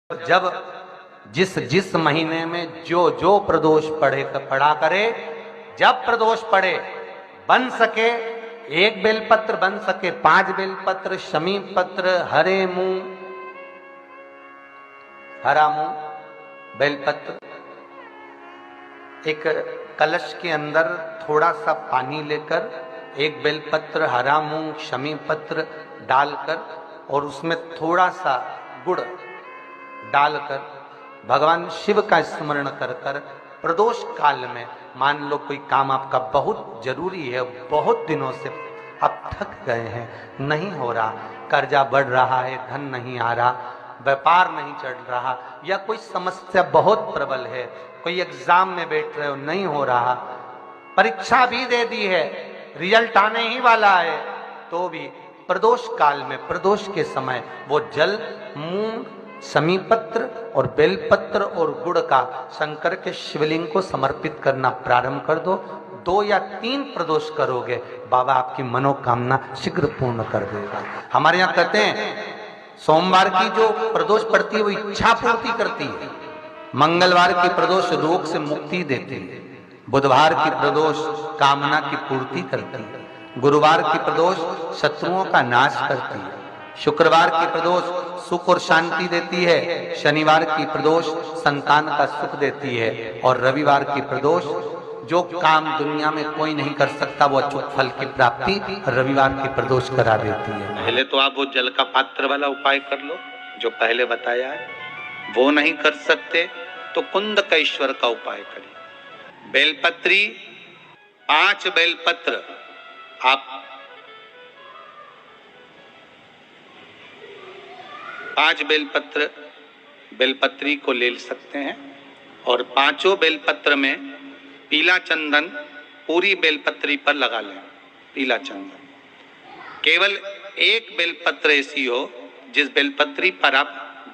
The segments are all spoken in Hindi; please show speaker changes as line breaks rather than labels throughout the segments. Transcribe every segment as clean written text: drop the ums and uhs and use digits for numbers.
जब जिस जिस महीने में जो जो प्रदोष पढ़ा करे, जब प्रदोष पढ़े बन सके 1 बेलपत्र, बन सके 5 बेलपत्र, शमी पत्र, हरे मुंह, हरा मुंह बेलपत्र, एक कलश के अंदर थोड़ा सा पानी लेकर 1 बेलपत्र, हरा मूंग, शमी पत्र डालकर और उसमें थोड़ा सा गुड़ डालकर भगवान शिव का स्मरण कर कर प्रदोष काल में, मान लो कोई काम आपका बहुत जरूरी है, बहुत दिनों से अब थक गए हैं, नहीं हो रहा, कर्जा बढ़ रहा है, धन नहीं आ रहा, व्यापार नहीं चढ़ रहा, या कोई समस्या बहुत प्रबल है, कोई एग्जाम में बैठ रहे हो नहीं हो रहा, परीक्षा भी दे दी है, रिजल्ट आने ही वाला है, तो भी प्रदोष काल में, प्रदोष के समय वो जल, मूंग, शमी पत्र और बेलपत्र और गुड़ का शंकर के शिवलिंग को समर्पित करना प्रारंभ कर दो। 2 या 3 प्रदोष करोगे, बाबा आपकी मनोकामना शीघ्र पूर्ण कर देगा। हमारे यहाँ कहते हैं सोमवार की जो प्रदोष पड़ती है वो इच्छा पूर्ति करती है, मंगलवार की प्रदोष रोग से मुक्ति देती है, बुधवार की प्रदोष कामना की पूर्ति करती है, गुरुवार की प्रदोष शत्रुओं का नाश करती है, शुक्रवार की प्रदोष सुख और शांति देती है, शनिवार की प्रदोष संतान का सुख देती है, और रविवार की प्रदोष जो काम दुनिया में कोई नहीं कर सकता वो अचूक फल की प्राप्ति रविवार की प्रदोष करा देती है।
पहले तो आप वो जल का पात्र वाला उपाय कर लो जो पहले बताया है, वो नहीं कर सकते तो कुंदकेश्वर का उपाय करिए। बेलपत्री 5 बेलपत्र आप 5 बेलपत्र बेलपत्री को ले सकते हैं और 5 बेलपत्र में पीला चंदन पूरी बेलपत्री पर लगा लें। पीला चंदन केवल 1 बेलपत्र ऐसी हो जिस बेलपत्री पर आप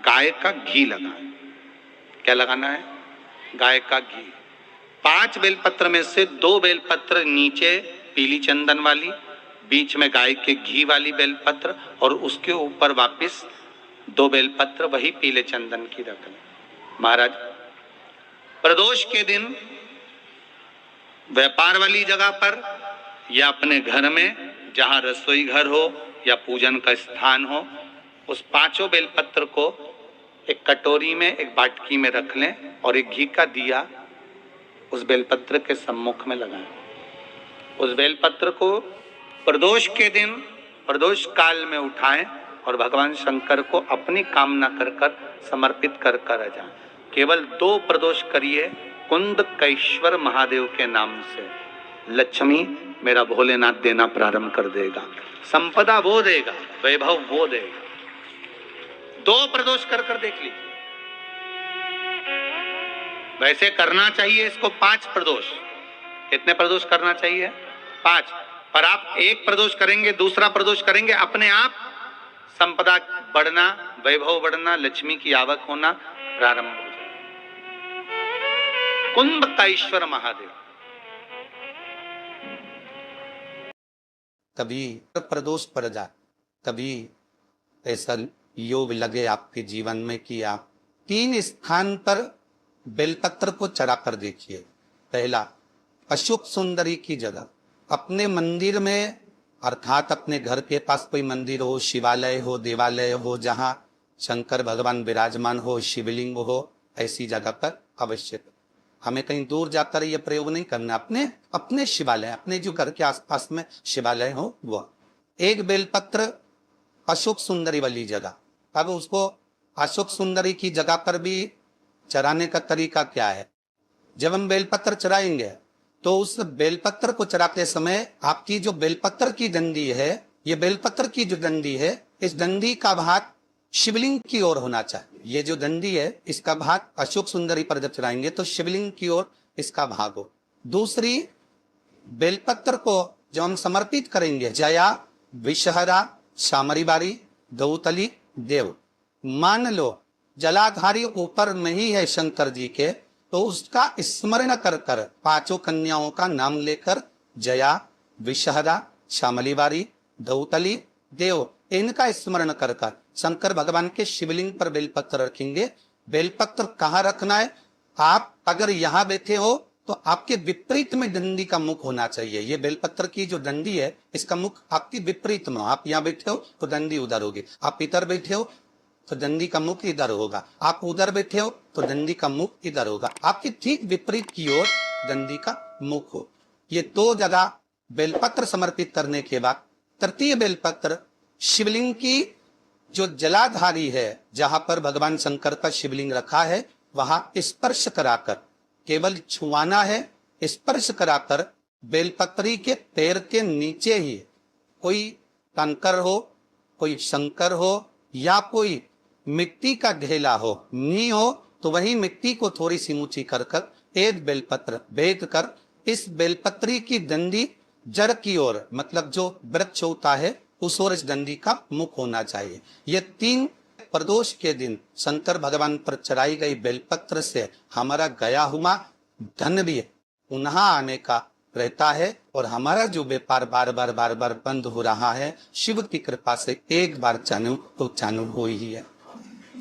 गाय का घी लगाएं। क्या लगाना है? गाय का घी। 5 बेलपत्र में से 2 बेलपत्र नीचे पीली चंदन वाली, बीच में गाय के घी वाली बेलपत्र, और उसके ऊपर वापस 2 बेलपत्र वही पीले चंदन की रख लें। महाराज, प्रदोष के दिन व्यापार वाली जगह पर या अपने घर में जहां रसोई घर हो या पूजन का स्थान हो, उस 5 बेलपत्र को एक कटोरी में, एक बाटकी में रख लें और एक घी का दिया उस बेलपत्र के सम्मुख में लगाएं। उस बेलपत्र को प्रदोष के दिन, प्रदोष काल में उठाएं और भगवान शंकर को अपनी कामना कर कर समर्पित कर कर जाएं। केवल 2 प्रदोष करिए कुंदकेश्वर महादेव के नाम से। लक्ष्मी मेरा भोलेनाथ देना प्रारंभ कर देगा, संपदा वो देगा, वैभव वो देगा। 2 प्रदोष कर कर देख लीजिए। वैसे करना चाहिए इसको 5 प्रदोष। कितने प्रदोष करना चाहिए? 5। पर आप 1 प्रदोष करेंगे, दूसरा प्रदोष करेंगे, अपने आप संपदा बढ़ना, वैभव बढ़ना, लक्ष्मी की आवक होना प्रारंभ हो जाए। कुंदकेश्वर महादेव।
कभी प्रदोष पड़ जाए, कभी ऐसा योग लगे आपके जीवन में कि आप 3 स्थान पर बेलपत्र को चढ़ा कर देखिए। पहला, अशोक सुंदरी की जगह, अपने मंदिर में, अर्थात अपने घर के पास कोई मंदिर हो, शिवालय हो, देवालय हो, जहां शंकर भगवान विराजमान हो, शिवलिंग हो, ऐसी जगह पर अवश्य। हमें कहीं दूर जाकर यह प्रयोग नहीं करना, अपने शिवालय, अपने जो घर के आसपास में शिवालय हो वो। 1 बेलपत्र अशोक सुंदरी वाली जगह। अब उसको अशोक सुंदरी की जगह पर भी चढ़ाने का तरीका क्या है? जब हम बेलपत्र चढ़ाएंगे तो उस बेलपत्र को चढ़ाते समय आपकी जो बेलपत्र की डंडी है, ये बेलपत्र की जो डंडी है, इस डंडी का भाग शिवलिंग की ओर होना चाहिए। ये जो डंडी है इसका भाग अशोक सुंदरी पर जब चढ़ाएंगे तो शिवलिंग की ओर इसका भाग हो। दूसरी, बेलपत्र को जब हम समर्पित करेंगे, जया, विषहरा, शामरीबारी, गौतली, देव, मान लो जलाधारी ऊपर नहीं है शंकर जी के, तो उसका स्मरण कर कर 5 कन्याओं का नाम लेकर जया, विषहरा, शामलीबारी, गौतली, देव, इनका स्मरण कर कर शंकर भगवान के शिवलिंग पर बेलपत्र रखेंगे। बेलपत्र कहाँ रखना है? आप अगर यहाँ बैठे हो तो आपके विपरीत में डंडी का मुख होना चाहिए। ये बेलपत्र की जो डंडी है इसका मुख आपकी विपरीत में हो। आप यहाँ बैठे हो तो डंडी उधर होगी, आप इधर बैठे हो तो डंडी का मुख इधर होगा, आप उधर बैठे हो तो डंडी का मुख इधर होगा। आपके ठीक विपरीत की ओर डंडी का मुख हो। ये दो जगह बेलपत्र समर्पित करने के बाद तृतीय बेलपत्र शिवलिंग की जो जलाधारी है, जहां पर भगवान शंकर का शिवलिंग रखा है, वहां स्पर्श कराकर, केवल छुआना है, स्पर्श कराकर बेलपत्री के पैर के नीचे ही कोई कंकर हो, कोई शंकर हो या कोई मिट्टी का ढेला हो, नी हो, तो वही मिट्टी को थोड़ी सी ऊंची कर कर एक बेलपत्र भेद कर इस बेलपत्री की डंडी जड़ की ओर, मतलब जो वृक्ष होता है उस ओर इस डंडी का मुख होना चाहिए। ये 3 प्रदोष के दिन शंकर भगवान पर चढ़ाई गई बेलपत्र से हमारा गया हुआ धन भी पुनः आने का रहता है और हमारा जो व्यापार बार बार बंद हो रहा है, शिव की कृपा से एक बार चालू तो चालू हो ही है।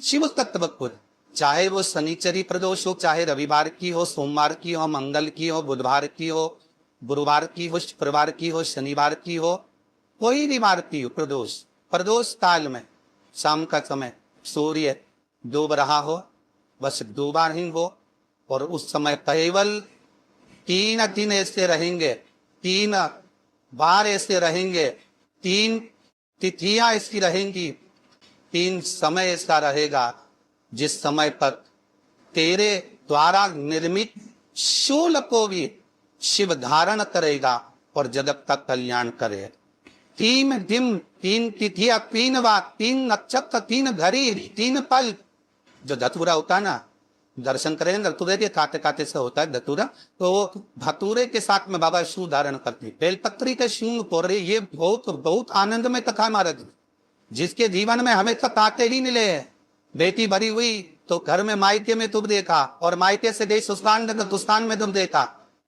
शिव तत्व खुद, चाहे वो शनिचरी प्रदोष हो, चाहे रविवार की हो, सोमवार की हो, मंगल की हो, बुधवार की हो, गुरुवार की हो, शुक्रवार की हो, शनिवार की हो, कोई भी वार की हो प्रदोष काल में शाम का समय सूर्य डूब रहा हो, बस डूबा ही हो, और उस समय केवल 3 दिन ऐसे रहेंगे, 3 बार ऐसे रहेंगे, 3 तिथियां ऐसी रहेंगी, 3 समय ऐसा रहेगा जिस समय पर तेरे द्वारा निर्मित शूल को भी शिव धारण करेगा और जगत का कल्याण करे। 3 दिन, 3 तिथियां, 3 बार, 3 नक्षत्र, 3 घड़ी, 3 पल। जो धतूरा होता है ना, दर्शन करें धतूरे के काटे काटे से होता है धतूरा, तो धतूरे के साथ में बाबा शू धारण करती, बेलपत्री के शूल पोरे, ये बहुत आनंद में कथा महाराज, जिसके जीवन में हमें तक काटे ही मिले हैं। बेटी भरी हुई तो घर में मायके में दुख देखा, और मायके से गई ससुराल में दुख देखा,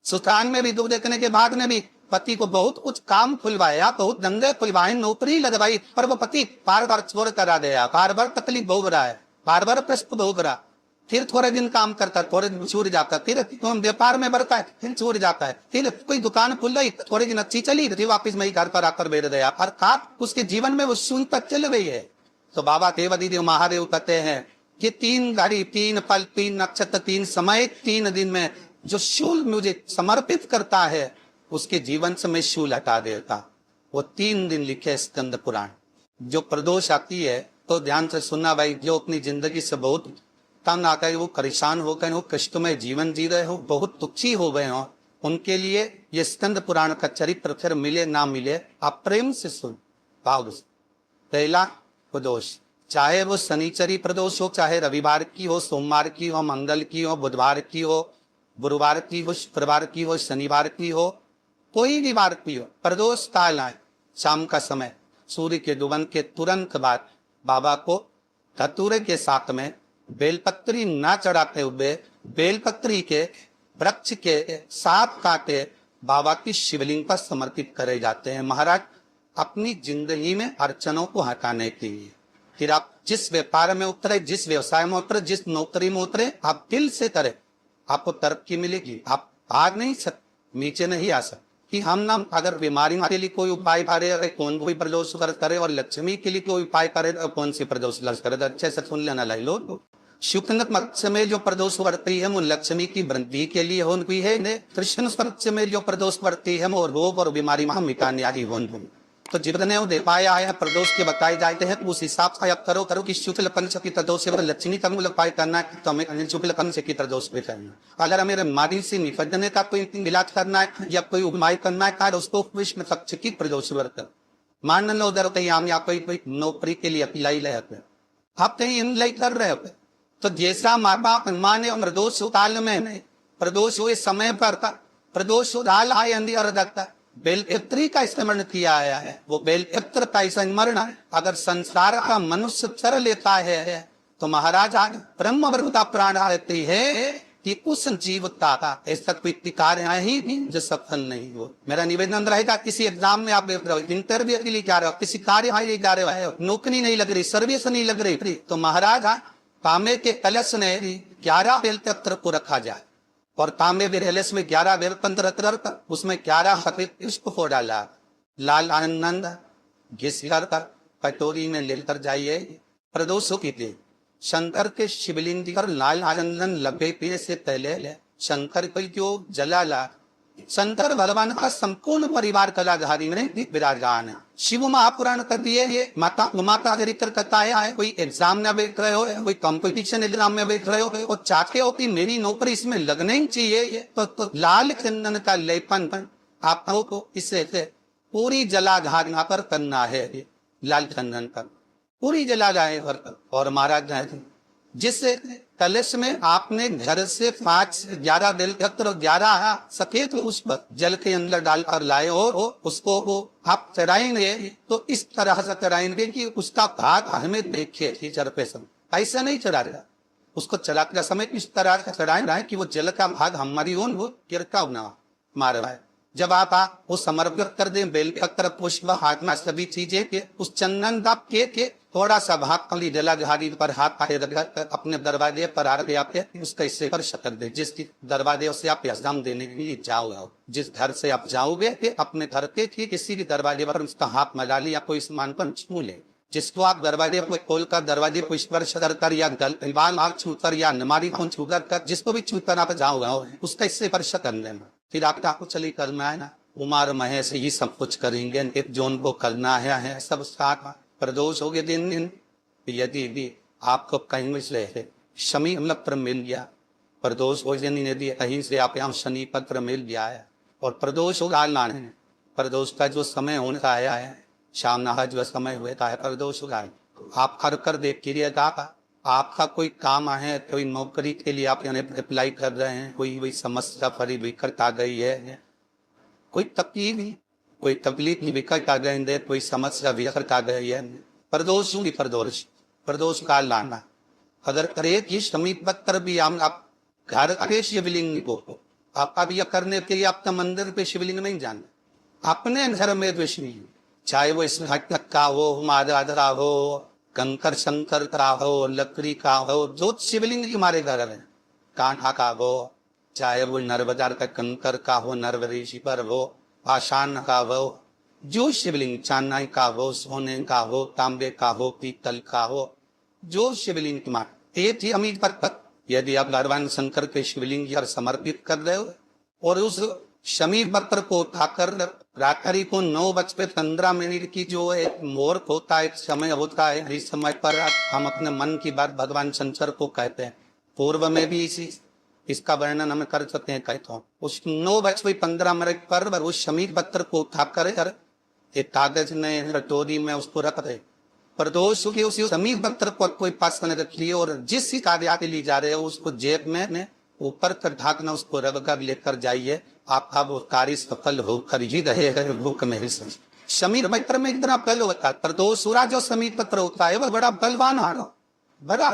ससुराल में भी दुख देखने के बाद में भी पति को बहुत कुछ काम खुलवाया, बहुत धंधे खुलवाए, नौकरी लगवाई, पर वो पति बार बार छोड़ करा दिया, बार बार तकलीफ भोग रहा है, बार बार प्रश्न भोग रहा। फिर थोड़े दिन काम करता, थोड़े दिन छूट जाता, फिर व्यापार में बढ़ता है, फिर छूट जाता है, फिर कोई दुकान खुल रही, थोड़े दिन अच्छी चली, फिर वापिस में ही घर पर आकर बैठ गया, अर्थात उसके जीवन में वो शून्य तक चल गई है। तो बाबा देव महादेव कहते हैं कि 3 घड़ी, 3 पल, 3 नक्षत्र, 3 समय, 3 दिन में जो शूल मुझे समर्पित करता है उसके जीवन से मैं शूल हटा देता। वो 3 दिन लिखे स्कंद पुराण। जो प्रदोष आती है तो ध्यान से सुनना भाई, जो अपनी जिंदगी से बहुत तंग आ गए, वो परेशान हो गए हो, कष्टमय जीवन जी रहे हो, बहुत दुखी हो गए हो, उनके लिए ये स्कंद पुराण का चरित्र फिर मिले ना मिले, आप प्रेम से सुन भाव से। पहला प्रदोष, चाहे वो शनिचरी प्रदोष हो, चाहे रविवार की हो, सोमवार की हो, मंगल की हो, बुधवार की हो, गुरुवार की हो, शुक्रवार की हो, शनिवार की हो, कोई भी वार की हो, प्रदोष काल आए, शाम का समय सूर्य के डूबन के तुरंत बाद बाबा को धतूरे के साथ में बेलपत्री ना चढ़ाते हुए बेलपत्री के वृक्ष के 7 कांटे बाबा की शिवलिंग पर समर्पित करे जाते हैं महाराज, अपनी जिंदगी में अड़चनों को हटाने के लिए। फिर आप जिस व्यापार में उतरे, जिस व्यवसाय में उतरे, जिस नौकरी में उतरे, आप दिल से करें, आपको तरक्की मिलेगी। आप भाग नहीं सकते, नीचे नहीं आ सकते। कि हम ना अगर बीमारी के लिए कोई उपाय करे, अगर कौन कोई प्रदोष करे, और लक्ष्मी के लिए कोई उपाय करे तो कौन सी प्रदोष करे, तो अच्छे से सुन लेना लाई लो। शुक्ल पक्ष में जो प्रदोष बढ़ती है वो लक्ष्मी की वृद्धि के लिए होती है, कृष्ण पक्ष में जो प्रदोष बढ़ती है वो रोग और बीमारी में मिटाने वाली होती। तो जितने उपाय आया है प्रदोष के बताए जाते हैं, उस हिसाब से आप करो कि शुक्ल पंच की प्रदोष से लक्ष्मी का उपाय करना है तो हमें शुक्ल पंच की प्रदोष पे करना। अगर हमें बीमारी से निपटने का कोई इलाज करना है या कोई उपाय करना है उसको कृष्ण पक्ष की प्रदोष व्रत। मान लो उधर कहीं हम या कोई नौकरी के लिए अप्लाई रहते, आप कहीं अप्लाई कर रहे होते, तो जैसा माँ बाप माने प्रदोष काल में प्रदोष हुए समय पर प्रदोष डाल आए अंधी रखता है, बेलपत्री का स्मरण किया आया है, वो बेलपत्र का स्मरण है। अगर संसार का मनुष्य चर लेता है तो महाराज आज ब्रह्म वर्ग का प्राण आती है, कि उस जीवता का ऐसा कोई कार्य है ही नहीं जो सफल नहीं हो। मेरा निवेदन रहेगा, किसी एग्जाम में आप देख रहे हो, इंटरव्यू के लिए जा रहे हो, किसी कार्य लिए जा रहे हो, नौकरी नहीं लग रही, सर्विस नहीं लग रही, तो महाराज तांबे के कलश ने 11 बेलपत्र को रखा जाए और तांबे के कलश में 11 बेलपत्र रखकर उसमें 11 पुष्प को डाला, लाल आनंद घिसकर कटोरी में लेकर जाइए, प्रदोषों की दे। शंकर के शिवलिंग पर लाल आनंदन लगे पीने से पहले शंकर को जो जला ला। शंकर भगवान का संपूर्ण परिवार कलाधारी में विराजमान है। शिव महापुराण कर दिए, ये माता उमा का चरित्र कथाएं है। कोई एग्जाम में बैठ रहे हो, कोई कंपटीशन एग्जाम में बैठ रहे हो और चाहते हो कि मेरी नौकरी इसमें लगने ही चाहिए, तो लाल चंदन का लेपन आपको इससे पूरी जलाधारणा पर करना है। लाल चंदन पर पूरी जलाधारण पर। और महाराज जिस कलश में आपने घर से 5-11 बेलपत्र और 11 सफेद पुष्प जल के अंदर डालकर लाए और उसको आप चढ़ाएंगे तो इस तरह से चढ़ाएंगे कि उसका भाग हमें देखे चढ़ते समय। ऐसा नहीं चढ़ा रहा, उसको चलाते समय इस तरह से चढ़ाए रहा है कि वो जल का भाग हमारी ओर वो गिरता ना मार रहा है। जब आप वो समर्पित कर दें बेलपत्र पुष्प हाथ में सभी चीजें के उस चंदन दाप के थोड़ा सा भाग कली जलाधारी पर हाथ अपने दरवाजे पर आके आप उसका इससे पर शक्ल दे। जिस दरवाजे से आप एग्जाम देने के लिए जाओगे, जिस घर से आप जाओगे अपने घर के ठीक किसी भी दरवाजे पर उसका हाथ मिला लिया, कोई स्मान पर छू ले। जिसको आप दरवाजे पर खोलकर दरवाजे को स्पर्श कर या गलबान आग छूकर या नमारी को छूकर जिसको भी छूकर आप जाओगे उसका इससे स्पर्श कर लेना। फिर आपको चली करना है ना, उमार महेश ही सब कुछ करेंगे, एक जोन को करना है सब साथ प्रदोष हो गए दिन। यदि भी आपको कहीं से शमी पत्र मिल गया, प्रदोष हो यदि कहीं से आप यहाँ शनि पत्र मिल गया है और प्रदोष हो डालना है, प्रदोष का जो समय होने का आया है शाम नहा जो समय हुआ था प्रदोष होगा, आप कर देखिएगा। आपका कोई काम है, कोई नौकरी के लिए आप अप्लाई कर रहे हैं, कोई समस्या फरी विकट आ गई है, कोई तकलीफ विकट आ गई है, कोई समस्या विकट आ गई है, प्रदोष का लाना। अगर करे कि समीप पत्र भी आप घर के शिवलिंग को आप अब यह करने के लिए आपका मंदिर पे शिवलिंग नहीं जाना, अपने घर में तो शिवलिंग, चाहे वो इसमें का हो, मादादरा हो, कंकर शंकर का हो, लकड़ी का हो, जो शिवलिंग हमारे घर में कान्हा का हो, चाहे वो नर्मदार का कंकर का हो, नरवरेशी पर हो, आशान का हो, जो शिवलिंग चांदी का हो, सोने का हो, तांबे का हो, पीतल का हो, जो शिवलिंग तुम्हारे अमीर पर यदि आप भगवान शंकर के शिवलिंग पर समर्पित कर रहे हो और उस शमी पत्र को उठाकर रात्रि को 9:15 की जो एक मुहूर्त होता है, समय होता है, इस समय पर हम अपने मन की बात भगवान शंकर को कहते हैं। पूर्व में भी इसका वर्णन हम कर सकते हैं। कहता हूँ उस 9:15 पर उस शमी पत्र को उठाकर एक कागज में कटोरी में उसको रख दे। प्रदोष के उसी शमी पत्र को कोई पास में रख लिए और जिस कार्य के लिए जा रहे हो उसको जेब में ऊपर कर ढाकना, उसको रख कर लेकर जाइए, आपका वो कार्य सफल होकर ही रहेगा। भूख में शमी पत्र में इतना बल होता है, प्रदोष जो शमी पत्र होता है वह बड़ा बलवान बड़ा